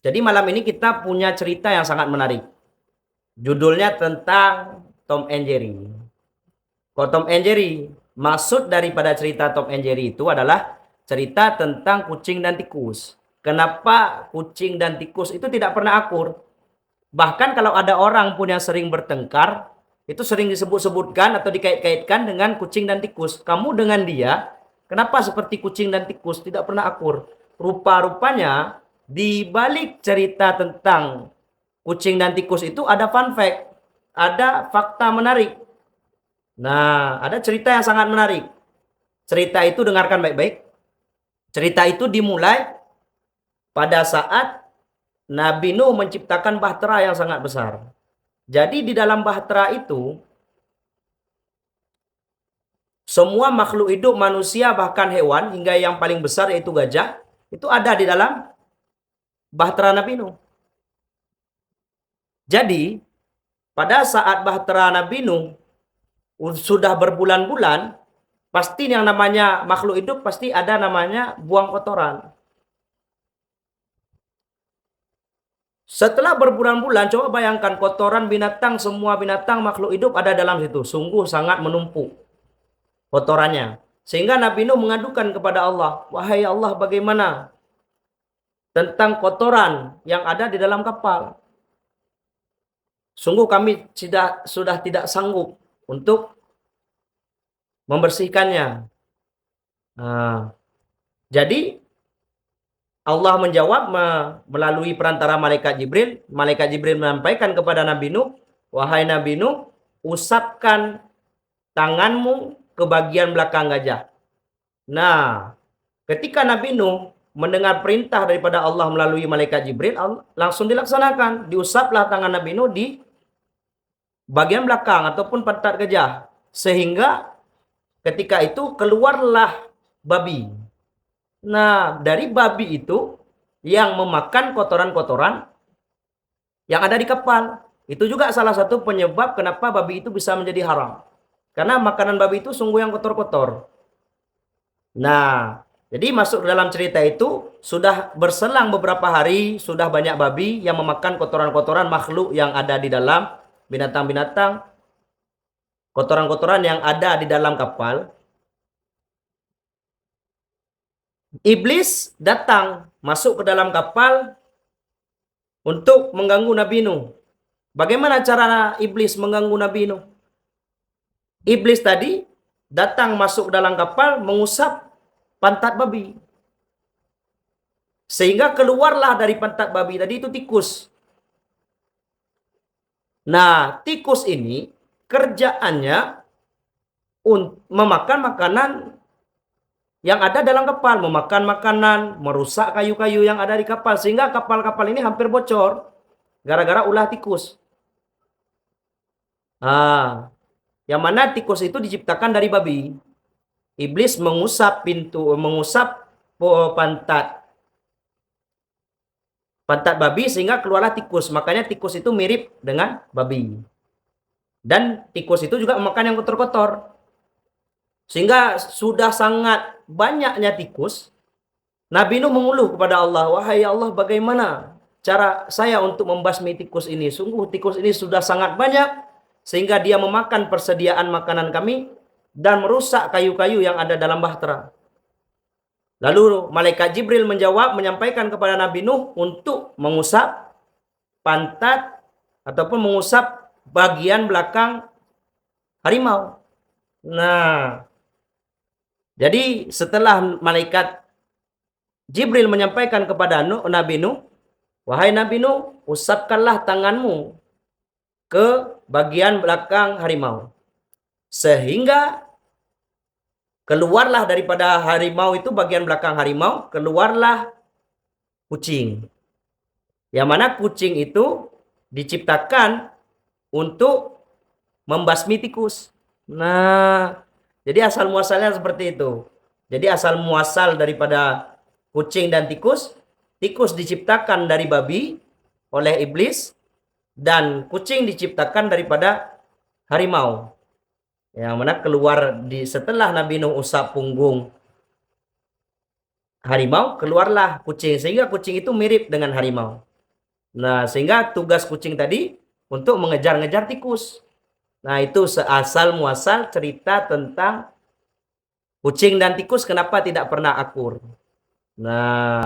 Jadi malam ini kita punya cerita yang sangat menarik. Judulnya tentang Tom and Jerry. Kalau Tom and Jerry, maksud daripada cerita Tom and Jerry itu adalah cerita tentang kucing dan tikus. Kenapa kucing dan tikus itu tidak pernah akur? Bahkan kalau ada orang pun yang sering bertengkar, itu sering disebut-sebutkan atau dikait-kaitkan dengan kucing dan tikus. Kamu dengan dia, kenapa seperti kucing dan tikus tidak pernah akur? Rupa-rupanya di balik cerita tentang kucing dan tikus itu ada fun fact, ada fakta menarik. Nah, ada cerita yang sangat menarik. Cerita itu dengarkan baik-baik. Cerita itu dimulai pada saat Nabi Nuh menciptakan bahtera yang sangat besar. Jadi di dalam bahtera itu, semua makhluk hidup, manusia, bahkan hewan, hingga yang paling besar yaitu gajah, itu ada di dalam bahtera Nabi Nuh. Jadi, pada saat bahtera Nabi Nuh sudah berbulan-bulan, pasti yang namanya makhluk hidup pasti ada namanya buang kotoran. Setelah berbulan-bulan, coba bayangkan kotoran binatang, semua binatang makhluk hidup ada dalam situ. Sungguh sangat menumpuk kotorannya. Sehingga Nabi Nuh mengadukan kepada Allah, wahai Allah, bagaimana tentang kotoran yang ada di dalam kapal? Sungguh kami sudah tidak sanggup untuk membersihkannya. Nah, jadi Allah menjawab melalui perantara malaikat Jibril. Malaikat Jibril menyampaikan kepada Nabi Nuh, wahai Nabi Nuh, usapkan tanganmu ke bagian belakang gajah. Nah, ketika Nabi Nuh mendengar perintah daripada Allah melalui malaikat Jibril, langsung dilaksanakan. Diusaplah tangan Nabi Nuh di bagian belakang ataupun pantat gajah. Sehingga ketika itu keluarlah babi. Nah, dari babi itu yang memakan kotoran-kotoran yang ada di kapal. Itu juga salah satu penyebab kenapa babi itu bisa menjadi haram. Karena makanan babi itu sungguh yang kotor-kotor. Nah, jadi masuk dalam cerita itu sudah berselang beberapa hari, sudah banyak babi yang memakan kotoran-kotoran makhluk yang ada di dalam binatang-binatang, kotoran-kotoran yang ada di dalam kapal. Iblis datang masuk ke dalam kapal untuk mengganggu Nabi Nuh. Bagaimana cara iblis mengganggu Nabi Nuh? Iblis tadi datang masuk ke dalam kapal mengusap pantat babi. Sehingga keluarlah dari pantat babi tadi itu tikus. Nah, tikus ini kerjaannya memakan makanan yang ada dalam kapal, memakan makanan, merusak kayu-kayu yang ada di kapal, sehingga kapal-kapal ini hampir bocor gara-gara ulah tikus. Yang mana tikus itu diciptakan dari babi. Iblis mengusap pantat babi sehingga keluarlah tikus. Makanya tikus itu mirip dengan babi. Dan tikus itu juga memakan yang kotor-kotor. Sehingga sudah sangat banyaknya tikus, Nabi Nuh mengeluh kepada Allah, wahai Allah, bagaimana cara saya untuk membasmi tikus ini? Sungguh tikus ini sudah sangat banyak, sehingga dia memakan persediaan makanan kami dan merusak kayu-kayu yang ada dalam bahtera. Lalu malaikat Jibril menyampaikan kepada Nabi Nuh untuk mengusap pantat ataupun mengusap bagian belakang harimau. Nah, jadi setelah malaikat Jibril menyampaikan kepada Nabi Nuh, wahai Nabi Nuh, usapkanlah tanganmu ke bagian belakang harimau. Sehingga keluarlah daripada harimau itu, bagian belakang harimau, keluarlah kucing. Yang mana kucing itu diciptakan untuk membasmi tikus. Nah, jadi asal muasalnya seperti itu. Jadi asal muasal daripada kucing dan tikus, tikus diciptakan dari babi oleh iblis, dan kucing diciptakan daripada harimau. Yang mana keluar setelah Nabi Nuh usap punggung harimau, keluarlah kucing. Sehingga kucing itu mirip dengan harimau. Nah, sehingga tugas kucing tadi untuk mengejar-ngejar tikus. Nah, itu seasal muasal cerita tentang kucing dan tikus kenapa tidak pernah akur. Nah,